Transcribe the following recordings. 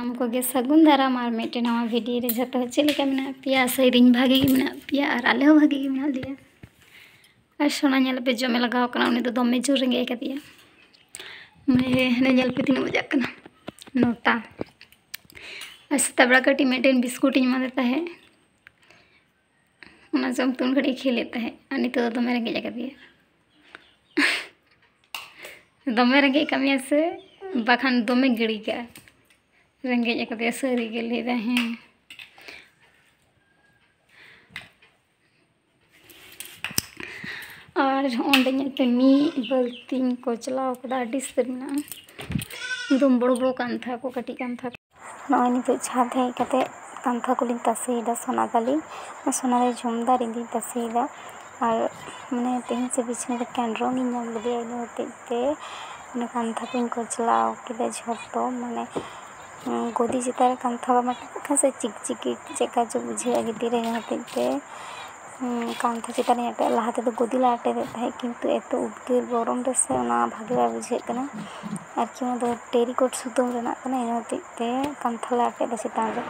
सानाम को गे सगुन दाराम और मिट्टे नवा वीडियो रे जतो चेलेका मेना पिया सैरिन भागी गे मेना पिया और आले हो भागी गे मेना लिया और सोना नेल पे जमे लगाव कना उनी तो दमे जोर रेंगे कदिया मैं हने नेल पे 3 बजे कना 9टा और सेता कटी मिट्टेन बिस्कुट इन मा देता है उना जम तुन घड़ी खेल लेता है और नितो तो दमे रेंगे कदिया दमे रेंगे कमिया से बाखान दमे गिड़ी का रेंगे कदे सारी के ले रहे हैं और ओंडे पे मी बल्ती को चलाव कदा डिस्टर्ब ना एकदम बड़ो बड़ो कांथा को कटी कांथा नॉय नितो छाद है कते कांथा को लिंग तसेदा सोना दाली सोना रे झुमदार इंदी तसेदा और माने तेन से बिछने के कैंड्रो नी नाम ले दिया होते ते माने कांथा को चलाव के झोटो माने गोदी चितार कांथा मत से चिक चिकी चेका जो बुझे गिटी रे होते कांथा चितार अटे लहाते तो गोदी ला अटे देता है किंतु एत उद्गिर गरम रे से ओना भागे बा बुझे कना और कि ओना दो टेरिकोट सुतम रेना कना इन होते कांथा ला अटे चितान रे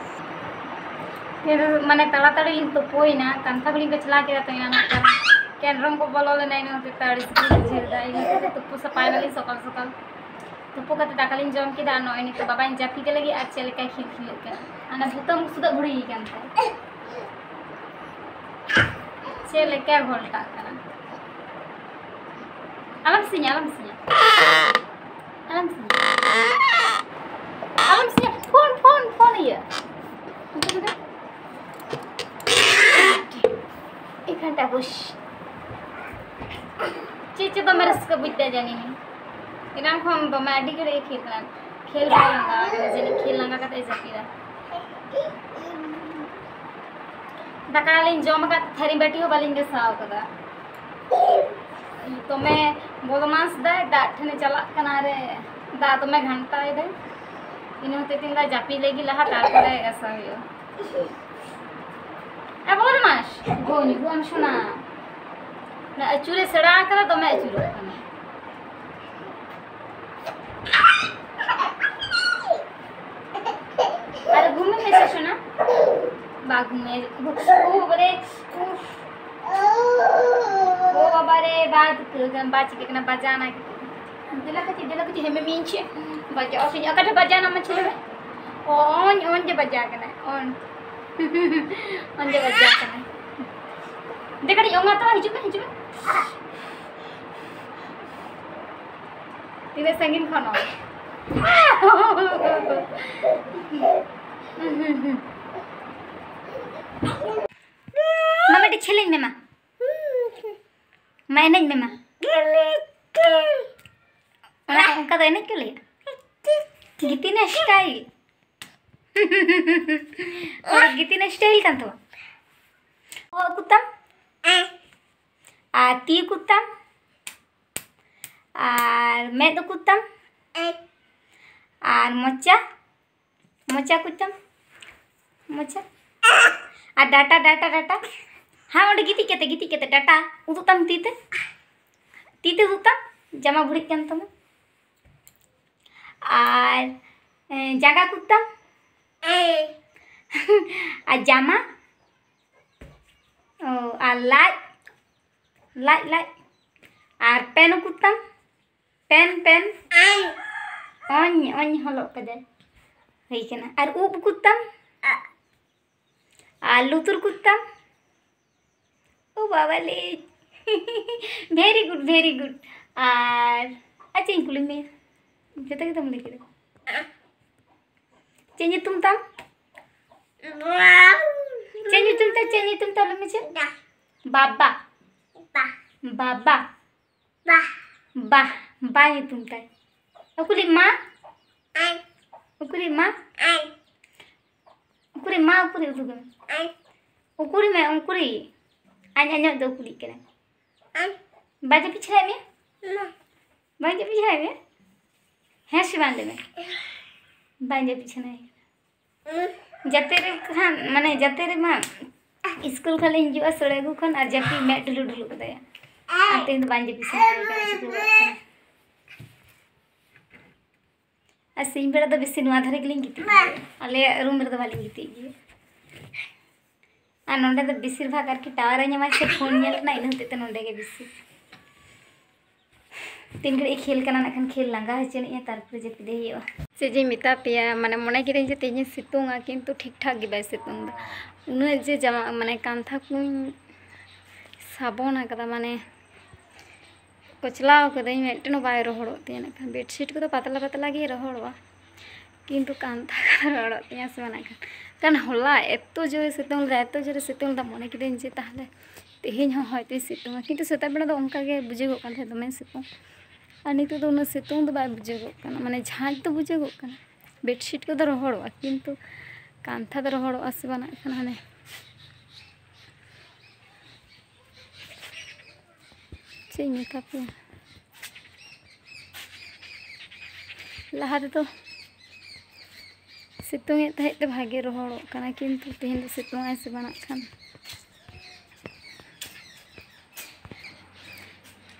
फिर माने ताड़ाताड़ी लिंग तो पोइना कांथा गुली गचला के तो इना कैनरम को बोलो ले नहीं होते ताड़ी बुझे दा इन तो पुसा फाइनली सकाल सकाल तुपो कते दाकालिन जम किदा नय नि तो बाबा इन जापी के लगी आज चले का खिल खिल के आना भूतम सुदा घुड़ी कान था चले क्या घोलटा करा आलम सिया फोन ये एक घंटा बुश चीचे तो मेरे से बुझते जानी नहीं इनाम हम तो मैं अड़ी करे खेल लगा जनी खेल लगा कते जपीदा दकालिन जम का थरी बेटी हो बालिन के साव कदा तो मैं बदमाश दा ठने चला कना रे दा तो मैं घंटा दे इन होते तीन दा जापी लेगी लहा तार करे ऐसा हो ए बदमाश गोनी गोन सुना ना अचूरे सड़ा करा तो मैं अचूरे कना अरे घूमे में से सुना बाग में ओ बरे ओ बाबा रे बात बाच के ना बजाना दिला कति हमें मींचे बजा और अकटे बजाना मछले ओन जे बजा के ना ओन जे बजा के ना देखड़ी ओंगा तो हिजु तिने संगीन खाना मम्मी छेले में मां मैंने में मां उनका तो इन्हें क्यों लिया गीतीना स्टाइल और गीतीना style kan tuh oh kutam ati kutam और मैं तो कुत्तम और मोचा कुत्तम मोचा और डाटा हाँ ओंडे गिती केते डाटा उदुतम तीते उदुतम जामा भुड़ी कान तम और जागा कुत्तम और जामा और लाइट और पेन कुत्तम पेन ओन हलो कदे हई कना और उब कुत्तम और लुतुर कुत्तम ओ बाबा ले वेरी गुड और अच्छा कुली में जता के तुम लिखे चेंज तुम तम चेंज तुम तम में बाबा बा ये तुम ताई उकुली माँ उकुरी में आने दो कुली के बाजे पिछले में है शिवांदे में बाजे पीछे नहीं जाते रे खान माने जाते रे माँ स्कूल खाली हिजुआ सड़े गु खान और जापी मैं ढुलू कदे आते बाजे पीछे और सिंह बेड़ा बेसी नवा धारे गेलिंग गिती आले रूम रे बाली गिती गे और नोंडे बेसिर भाग आरकी टावर नामा से फोन ना इन हते नोंडे गे बेसी तीन घड़ी खेल करना ना खेल लांगा हचने तारपर जपिदे हुआ से जे मिता पे माने मने किरें जे तेज सितुंगा किंतु ठीक ठाक गे बाय सितुंग उन जे जमा माने कांथा को साबोना कदा माने कोचलाव कदे मेटनो बाय रोहड़ो ते ना बेडशीट को तो पतला पतला गे रोहड़वा किंतु कांथा का रोहड़ो ते से माने कान होला एतो जोरे सितुंग दा मने किरें जे ताहले तेहेन हो हयते सितुंगा किंतु सेता बेड़ा दो उनका गे बुझेगो कान थे दमे सितुंग और नित तो उन सितुंग दो बाय बुझेगो काना माने झाँच तो बुझेगो काना बेडशीट को तो रोहड़वा किंतु कांथा तो रोहड़वा से बना खान हाने चे मिता पे लहा तो सितुंग तहते भागे रोहड़ो काना किंतु तेहेन सितुंग से बना खान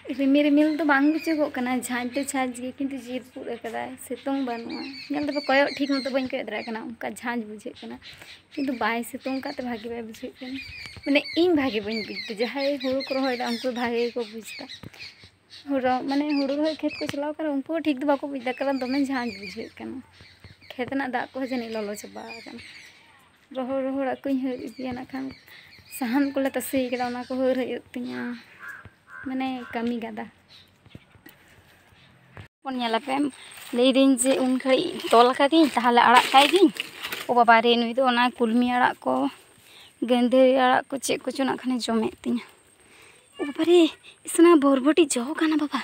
रिमिल रिमिल तो बांग बुझेगो काना झाँच तो झाँच गे किंतु जीरपुर कदाय सितुंग बनुआ नेल दो कयो ठीक मतो बन कय दरा काना उनका झाँच बुझे काना किंतु बाय सितुंग का तो भागे बाय बुझे काना माने इन भागे बन बुझते जहाय हुड़ू को रोहयदा उनको भागे को बुझता हुड़ो माने हुड़ू रोहय खेत को चलाव कर उनको ठीक दो बाको बुझदा कारण दमे झाँच बुझे काना खेत ना दा को जनी ललो चबा काना रोहड़ रोहड़ को हर इदिया ना खान साहन को ले तसे केदा उना को हर हयतिया माने कमी गदा पे लेदिन जे उन घड़ी तोल कदी ताहले आड़ा कायदी ओ बाबा रे नुई दो ना कुलमी आड़ा को गेंदे आड़ा को चे को चुना खाने जमे तिया ओ बाबा रे इसना बोरबटी जो काना बाबा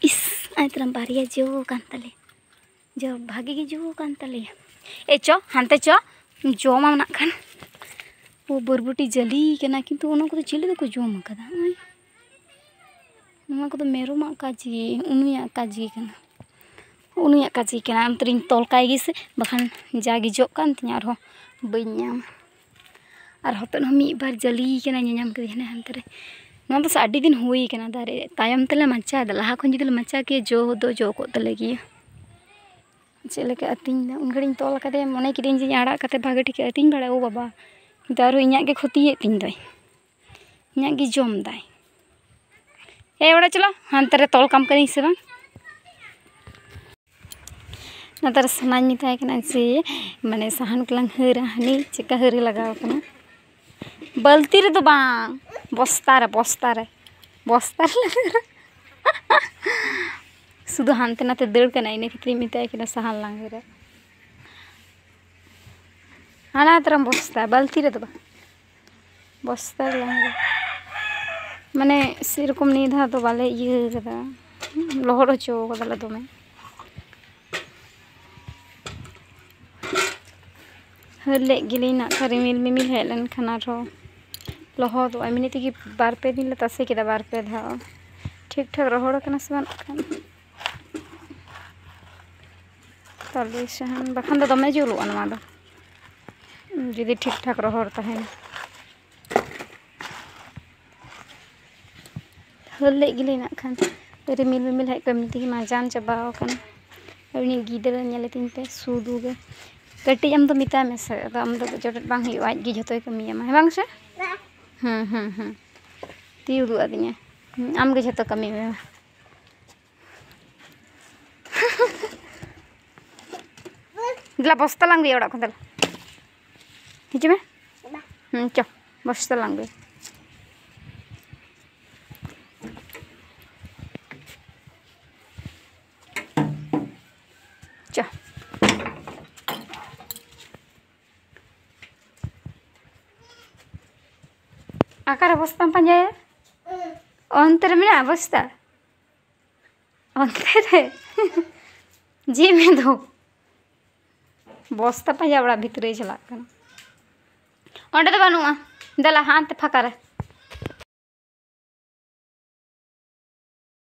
इस आइतरम बारिया जो कांतले जो भागे गे जो कांतले ए चो हानते चो जो मा ना खान ओ बोरबटी जली केना किंतु ओना को चिले दो को जोम कदा नवा को मेरुमा काजी उनुया काजी कना अंतरिन तोल कायगी से बखान जागी जो कान तिया आरो बइयाम और हपन हम एक बार जली केना न्याम के हने हंतरे नवा तो आडी दिन हुई केना दारे तायम तले मचा लहा खन जुदि मचा के जो दो जो को तले गी चले के अतिन उन घड़ी तोल कदे मने किदिन जे आड़ा कते भागे ठीक अतिन बड़ा ओ बाबा दारो इन्या के खती हे तिन दई इन्या के जम दाई ए बड़ा चलो हानतरे तोल काम करी से बांग नतर सनाኝ मिताय कना से माने साहन कलांग हरा हनी चिका हरी लगाव कना बल्ती रे तो बांग बस्ता रे सुदु हानते नाते दड़ कना इने खितरी मिताय कना साहन लांग रे हाना तरम बस्ता बल्ती रे तो बांग बस्ता लांग माने सेरकम निधा तो बाले ये कदा लोहड़ चो कदा दमे हले गिली ना रिमिल मिमिल हेलन खाना रो लोहो तो आमिनी तकी बार पे दिन तसे केदा बार पे धा ठीक ठाक रोहड़ कना समान खान तले सहन बखान दो दमे जुलु अनवा दो जुदी ठीक ठाक रोहड़ तहेन हले गिली ना खान रिमिल मिमिल है कमी तकी माजान चबाव कना उनी गिदर नेले तिन पे सुदु गे कटी आम तो मिता में से आम तो जटट बांग हुई आज गी जतोय कमी है बांग से ती उदु आदिया आम गे जतो कमी में दिला बस्ता लांग बे ओड़ा को दल हिजु में चो बस्ता लांग बे चो आकार बस्ता पंजाय अंतर में बस्ता अंतर जी में दो बस्ता पंजा बड़ा भीतर चला अंडे तो बनूआ दला हाथ फाका